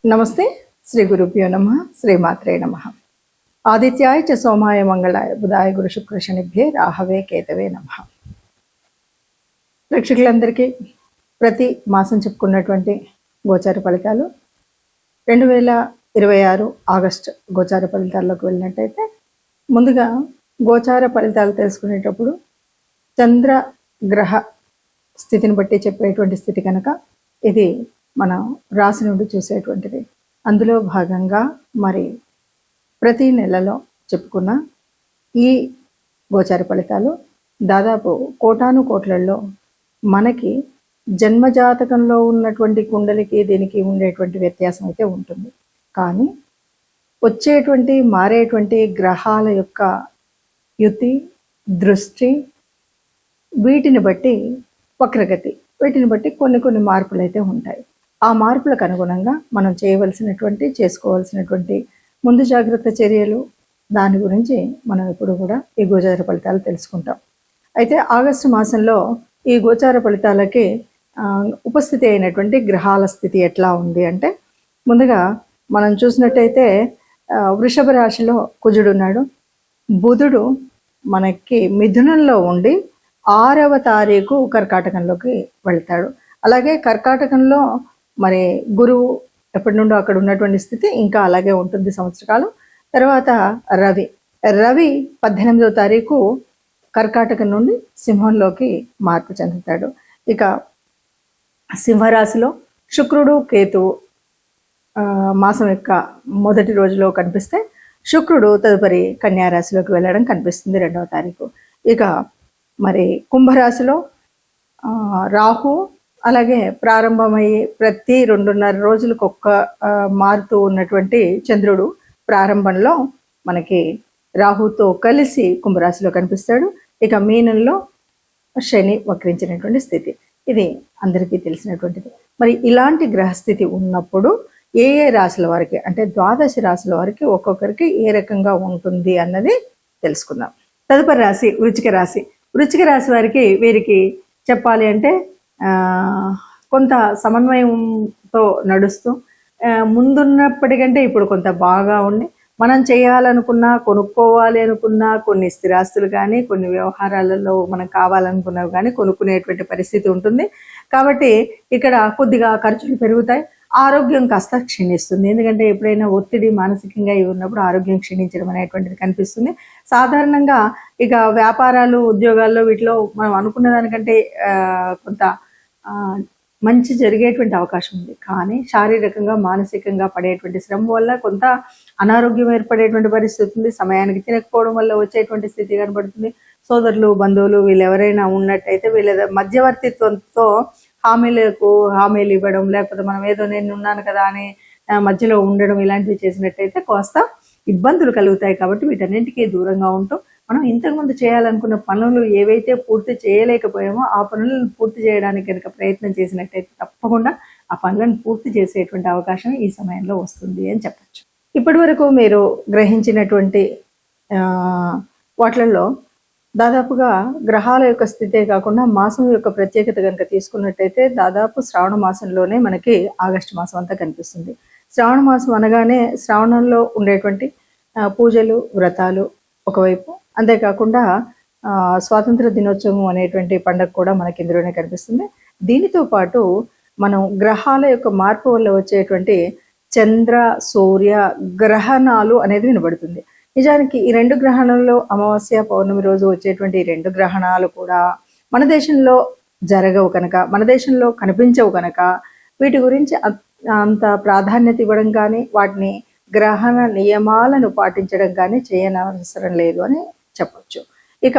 నమస్తే. శ్రీ గురుభ్యో నమః. శ్రీమాత్రే నమః. ఆదిత్యాయ చ సోమాయ మంగళాయ బుధాయ గురు శుక్ర శనిభ్యే రాహవే కేతవే నమః. ప్రేక్షకులందరికీ ప్రతి మాసం చెప్పుకున్నటువంటి గోచార ఫలితాలు 2026 ఆగస్టు గోచార ఫలితాల్లోకి వెళ్ళినట్టయితే, ముందుగా గోచార ఫలితాలు తెలుసుకునేటప్పుడు చంద్ర గ్రహ స్థితిని బట్టి చెప్పేటువంటి స్థితి కనుక ఇది మన రాశి నుండి చూసేటువంటిది. అందులో భాగంగా మరి ప్రతి నెలలో చెప్పుకున్న ఈ గోచార ఫలితాలు దాదాపు కోటాను కోట్లలో మనకి జన్మజాతకంలో ఉన్నటువంటి కుండలికి దీనికి ఉండేటువంటి వ్యత్యాసం అయితే ఉంటుంది. కానీ వచ్చేటువంటి మారేటువంటి గ్రహాల యొక్క యుతి, దృష్టి, వీటిని బట్టి వక్రగతి, వీటిని బట్టి కొన్ని మార్పులు అయితే ఉంటాయి. ఆ మార్పులకు అనుగుణంగా మనం చేసుకోవాల్సినటువంటి ముందు జాగ్రత్త చర్యలు, దాని గురించి మనం ఇప్పుడు కూడా ఈ గోచార ఫలితాలు తెలుసుకుంటాం. అయితే ఆగస్టు మాసంలో ఈ గోచార ఫలితాలకి ఉపస్థితి అయినటువంటి గ్రహాల స్థితి ఎట్లా ఉంది అంటే, ముందుగా మనం చూసినట్టయితే వృషభ రాశిలో కుజుడు ఉన్నాడు. బుధుడు మనకి మిథునంలో ఉండి 6వ తారీఖు కర్కాటకంలోకి వెళ్తాడు. అలాగే కర్కాటకంలో మరి గురువు ఎప్పటి నుండో అక్కడ ఉన్నటువంటి స్థితి ఇంకా అలాగే ఉంటుంది సంవత్సరకాలం. తర్వాత రవి 18వ తారీఖు కర్కాటకం నుండి సింహంలోకి మార్పు చెందుతాడు. ఇక సింహరాశిలో శుక్రుడు, కేతువు మాసం యొక్క మొదటి రోజులో కనిపిస్తే, శుక్రుడు తదుపరి కన్యారాశిలోకి వెళ్ళడం కనిపిస్తుంది 2వ తారీఖు. ఇక మరి కుంభరాశిలో రాహు, అలాగే ప్రారంభమయ్యి ప్రతి 2.5 రోజులకు మారుతూ ఉన్నటువంటి చంద్రుడు ప్రారంభంలో మనకి రాహుతో కలిసి కుంభరాశిలో కనిపిస్తాడు. ఇక మీనంలో శని వక్రించినటువంటి స్థితి, ఇది అందరికీ తెలిసినటువంటిది. మరి ఇలాంటి గ్రహస్థితి ఉన్నప్పుడు ఏ రాశుల వారికి, అంటే 12 రాశుల వారికి ఒక్కొక్కరికి ఏ రకంగా ఉంటుంది అన్నది తెలుసుకుందాం. తదుపరి రాశి వృశ్చిక రాశి. వృశ్చిక రాశి వారికి, వీరికి చెప్పాలి అంటే కొంత సమన్వయంతో నడుస్తూ ముందున్నప్పటికంటే ఇప్పుడు కొంత బాగా ఉండి, మనం చేయాలనుకున్నా, కొనుక్కోవాలి అనుకున్నా కొన్ని స్థిరాస్తులు కానీ, కొన్ని వ్యవహారాలలో మనం కావాలనుకున్నవి కానీ కొనుక్కునేటువంటి పరిస్థితి ఉంటుంది. కాబట్టి ఇక్కడ కొద్దిగా ఖర్చులు పెరుగుతాయి. ఆరోగ్యం కాస్త క్షీణిస్తుంది. ఎందుకంటే ఎప్పుడైనా ఒత్తిడి మానసికంగా ఉన్నప్పుడు ఆరోగ్యం క్షీణించడం అనేటువంటిది కనిపిస్తుంది. సాధారణంగా ఇక వ్యాపారాలు, ఉద్యోగాల్లో వీటిలో మనం అనుకున్న దానికంటే కొంత మంచి జరిగేటువంటి అవకాశం ఉంది. కానీ శారీరకంగా, మానసికంగా పడేటువంటి శ్రమ వల్ల కొంత అనారోగ్యం ఏర్పడేటువంటి పరిస్థితి ఉంది. సమయానికి తినకపోవడం వల్ల వచ్చేటువంటి స్థితి కనబడుతుంది. సోదరులు, బంధువులు వీళ్ళు ఎవరైనా ఉన్నట్టయితే వీళ్ళ మధ్యవర్తిత్వంతో హామీలు ఇవ్వడం, లేకపోతే మనం ఏదో నేను ఉన్నాను కదా అని మధ్యలో ఉండడం, ఇలాంటివి చేసినట్టయితే కాస్త ఇబ్బందులు కలుగుతాయి. కాబట్టి వీటన్నింటికీ దూరంగా ఉంటూ మనం ఇంతకుముందు చేయాలనుకున్న పనులు ఏవైతే పూర్తి చేయలేకపోయామో ఆ పనులను పూర్తి చేయడానికి కనుక ప్రయత్నం చేసినట్టయితే తప్పకుండా ఆ పనులను పూర్తి చేసేటువంటి అవకాశం ఈ సమయంలో వస్తుంది అని చెప్పచ్చు. ఇప్పటి వరకు మీరు గ్రహించినటువంటి వాటిల్లో దాదాపుగా గ్రహాల యొక్క స్థితే కాకుండా మాసం యొక్క ప్రత్యేకత కనుక తీసుకున్నట్టయితే, దాదాపు శ్రావణ మాసంలోనే మనకి ఆగస్టు మాసం అంతా కనిపిస్తుంది. శ్రావణ మాసం అనగానే శ్రావణంలో ఉండేటువంటి పూజలు, వ్రతాలు ఒకవైపు, అంతేకాకుండా స్వాతంత్ర దినోత్సవం అనేటువంటి పండుగ కూడా మనకి ఇందులోనే కనిపిస్తుంది. దీనితో పాటు మనం గ్రహాల యొక్క మార్పు వల్ల వచ్చేటువంటి చంద్ర, సూర్య గ్రహణాలు అనేది వినబడుతుంది. నిజానికి ఈ 2 గ్రహణాల్లో అమావాస్య, పౌర్ణమి రోజు వచ్చేటువంటి 2 గ్రహణాలు కూడా మన దేశంలో జరగవు కనుక, మన దేశంలో కనిపించవు కనుక వీటి గురించి అంత ప్రాధాన్యత ఇవ్వడం కానీ, వాటిని గ్రహణ నియమాలను పాటించడం కానీ చేయనవసరం లేదు అని చెప్పచ్చు. ఇక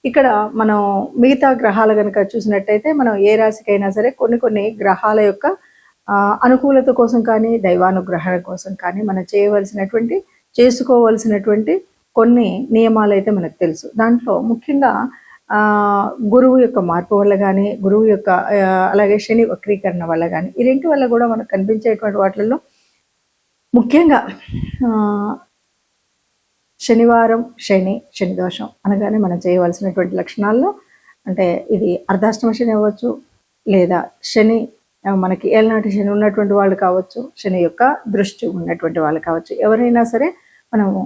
ఇక్కడ మనం మిగతా గ్రహాలు కనుక చూసినట్టయితే, మనం ఏ రాశికైనా సరే కొన్ని గ్రహాల యొక్క అనుకూలత కోసం కానీ, దైవానుగ్రహణ కోసం కానీ మనం చేసుకోవలసినటువంటి కొన్ని నియమాలు అయితే మనకు తెలుసు. దాంట్లో ముఖ్యంగా గురువు యొక్క మార్పు వల్ల కానీ, గురువు యొక్క అలాగే శని వక్రీకరణ వల్ల కానీ, ఈ రెంటి వల్ల కూడా మనకు కనిపించేటువంటి వాటిల్లో ముఖ్యంగా శనివారం శని దోషం అనగానే మనం చేయవలసినటువంటి లక్షణాల్లో, అంటే ఇది అర్ధాష్టమ శని అవ్వచ్చు, లేదా శని మనకి ఏళ్ళనాటి శని ఉన్నటువంటి వాళ్ళు కావచ్చు, శని యొక్క దృష్టి ఉన్నటువంటి వాళ్ళు కావచ్చు, ఎవరైనా సరే మనము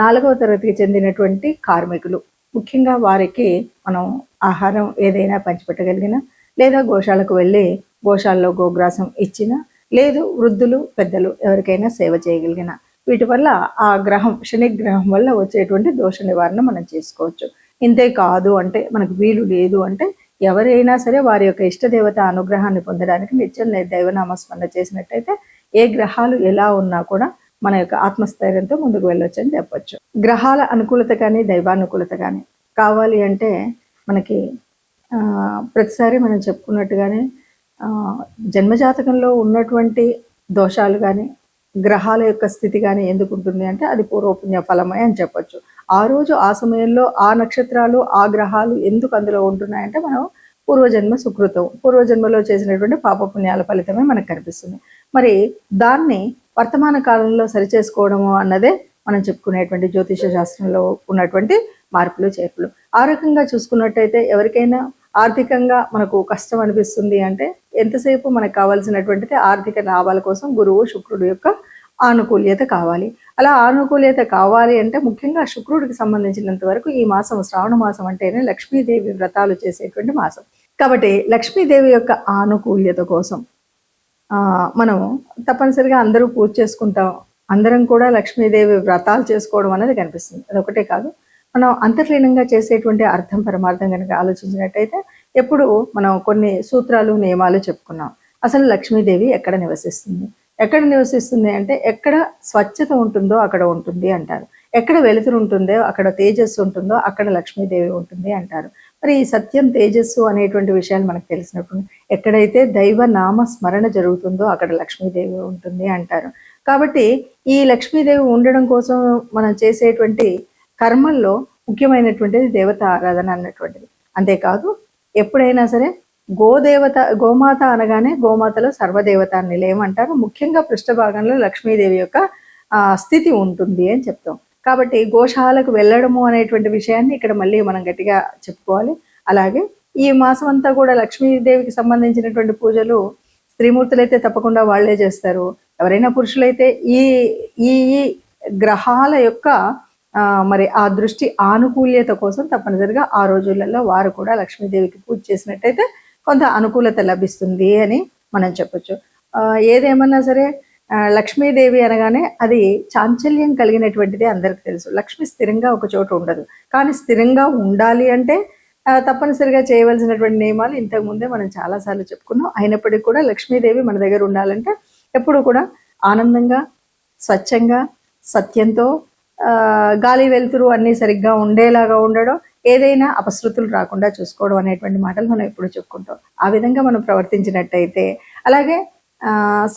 4వ తరగతికి చెందినటువంటి కార్మికులు ముఖ్యంగా వారికి మనం ఆహారం ఏదైనా పంచిపెట్టగలిగిన, లేదా గోశాలకు వెళ్ళి గోశాలలో గోగ్రాసం ఇచ్చిన, లేదు వృద్ధులు పెద్దలు ఎవరికైనా సేవ చేయగలిగిన, వీటి వల్ల ఆ గ్రహం శని గ్రహం వల్ల వచ్చేటువంటి దోష నివారణ మనం చేసుకోవచ్చు. ఇంతే కాదు అంటే మనకు వీలు లేదు అంటే ఎవరైనా సరే వారి యొక్క ఇష్టదేవత అనుగ్రహాన్ని పొందడానికి నిత్యం దైవనామస్మరణ చేసినట్టయితే ఏ గ్రహాలు ఎలా ఉన్నా కూడా మన యొక్క ఆత్మస్థైర్యంతో ముందుకు వెళ్ళొచ్చు అని చెప్పొచ్చు. గ్రహాల అనుకూలత కానీ దైవానుకూలత కానీ కావాలి అంటే మనకి ప్రతిసారి మనం చెప్పుకున్నట్టుగానే జన్మజాతకంలో ఉన్నటువంటి దోషాలు కానీ గ్రహాల యొక్క స్థితి కానీ ఎందుకు ఉంటుంది అంటే అది పూర్వపుణ్య ఫలమే అని చెప్పొచ్చు. ఆ రోజు ఆ సమయంలో ఆ నక్షత్రాలు ఆ గ్రహాలు ఎందుకు అందులో ఉంటున్నాయంటే మనం పూర్వజన్మ సుకృతం, పూర్వజన్మలో చేసినటువంటి పాపపుణ్యాల ఫలితమే మనకు కనిపిస్తుంది. మరి దాన్ని వర్తమాన కాలంలో సరిచేసుకోవడము అన్నదే మనం చెప్పుకునేటువంటి జ్యోతిష శాస్త్రంలో ఉన్నటువంటి మార్పులు చేర్పులు. ఆ రకంగా చూసుకున్నట్టయితే ఎవరికైనా ఆర్థికంగా మనకు కష్టం అనిపిస్తుంది అంటే ఎంతసేపు మనకు కావాల్సినటువంటిది ఆర్థిక లాభాల కోసం గురువు శుక్రుడు యొక్క ఆనుకూల్యత కావాలి. అలా ఆనుకూల్యత కావాలి అంటే ముఖ్యంగా శుక్రుడికి సంబంధించినంత వరకు ఈ మాసం శ్రావణ మాసం అంటేనే లక్ష్మీదేవి వ్రతాలు చేసేటువంటి మాసం. కాబట్టి లక్ష్మీదేవి యొక్క ఆనుకూల్యత కోసం మనము తప్పనిసరిగా అందరూ పూజ చేసుకుంటాం, అందరం కూడా లక్ష్మీదేవి వ్రతాలు చేసుకోవడం అనేది కనిపిస్తుంది. అదొకటే కాదు, మనం అంతర్లీనంగా చేసేటువంటి అర్థం పరమార్థం కనుక ఆలోచించినట్టయితే ఎప్పుడు మనం కొన్ని సూత్రాలు నియమాలు చెప్పుకున్నాం. అసలు లక్ష్మీదేవి ఎక్కడ నివసిస్తుంది, ఎక్కడ నివసిస్తుంది అంటే ఎక్కడ స్వచ్ఛత ఉంటుందో అక్కడ ఉంటుంది అంటారు, ఎక్కడ వెలుతురు ఉంటుందో అక్కడ తేజస్సు ఉంటుందో అక్కడ లక్ష్మీదేవి ఉంటుంది అంటారు. మరి ఈ సత్యం తేజస్సు అనేటువంటి విషయాలు మనకు తెలిసినప్పుడు ఎక్కడైతే దైవ నామ స్మరణ జరుగుతుందో అక్కడ లక్ష్మీదేవి ఉంటుంది అంటారు. కాబట్టి ఈ లక్ష్మీదేవి ఉండడం కోసం మనం చేసేటువంటి కర్మల్లో ముఖ్యమైనటువంటిది దేవత ఆరాధన అన్నటువంటిది. అంతేకాదు ఎప్పుడైనా సరే గోమాత అనగానే గోమాతలో సర్వదేవత నిలయం అంటారు. ముఖ్యంగా పృష్ఠభాగంలో లక్ష్మీదేవి యొక్క స్థితి ఉంటుంది అని చెప్తాం. కాబట్టి గోశాలకు వెళ్ళడము అనేటువంటి విషయాన్ని ఇక్కడ మళ్ళీ మనం గట్టిగా చెప్పుకోవాలి. అలాగే ఈ మాసం అంతా కూడా లక్ష్మీదేవికి సంబంధించినటువంటి పూజలు స్త్రీమూర్తులైతే తప్పకుండా వాళ్లే చేస్తారు. ఎవరైనా పురుషులైతే ఈ ఈ గ్రహాల యొక్క మరి ఆ దృష్టి ఆనుకూల్యత కోసం తప్పనిసరిగా ఆ రోజులలో వారు కూడా లక్ష్మీదేవికి పూజ చేసినట్టయితే కొంత అనుకూలత లభిస్తుంది అని మనం చెప్పొచ్చు. ఏదేమన్నా సరే లక్ష్మీదేవి అనగానే అది చాంచల్యం కలిగినటువంటిది అందరికి తెలుసు. లక్ష్మి స్థిరంగా ఒక చోట ఉండదు, కానీ స్థిరంగా ఉండాలి అంటే తప్పనిసరిగా చేయవలసినటువంటి నియమాలు ఇంతకుముందే మనం చాలాసార్లు చెప్పుకున్నాం. అయినప్పటికీ కూడా లక్ష్మీదేవి మన దగ్గర ఉండాలంటే ఎప్పుడు కూడా ఆనందంగా, స్వచ్ఛంగా, సత్యంతో, గాలి వెలుతురు అన్నీ సరిగ్గా ఉండేలాగా ఉండడం, ఏదైనా అపశృతులు రాకుండా చూసుకోవడం అనేటువంటి మాటలు మనం ఎప్పుడు చెప్పుకుంటాం. ఆ విధంగా మనం ప్రవర్తించినట్టయితే, అలాగే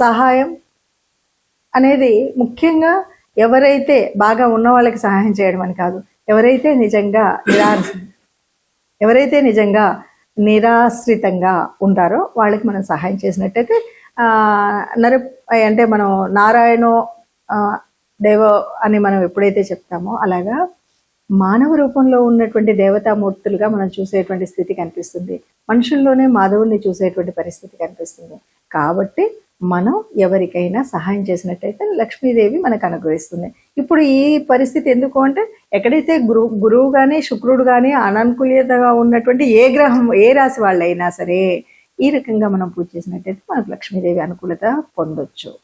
సహాయం అనేది ముఖ్యంగా ఎవరైతే బాగా ఉన్న వాళ్ళకి సహాయం చేయడం అని కాదు, ఎవరైతే నిజంగా నిరాశ్రితంగా ఉంటారో వాళ్ళకి మనం సహాయం చేసినట్టయితే అంటే మనం నారాయణో దేవ అని మనం ఎప్పుడైతే చెప్తామో అలాగా మానవ రూపంలో ఉన్నటువంటి దేవతామూర్తులుగా మనం చూసేటువంటి స్థితి కనిపిస్తుంది. మనుషుల్లోనే మాధవుల్ని చూసేటువంటి పరిస్థితి కనిపిస్తుంది. కాబట్టి మనం ఎవరికైనా సహాయం చేసినట్టయితే లక్ష్మీదేవి మనకు అనుగ్రహిస్తుంది. ఇప్పుడు ఈ పరిస్థితి ఎందుకు అంటే ఎక్కడైతే గురువు కానీ శుక్రుడు కానీ అనానుకూల్యతగా ఉన్నటువంటి ఏ గ్రహం ఏ రాశి వాళ్ళైనా సరే ఈ రకంగా మనం పూజ చేసినట్టయితే మనకు లక్ష్మీదేవి అనుకూలత పొందొచ్చు.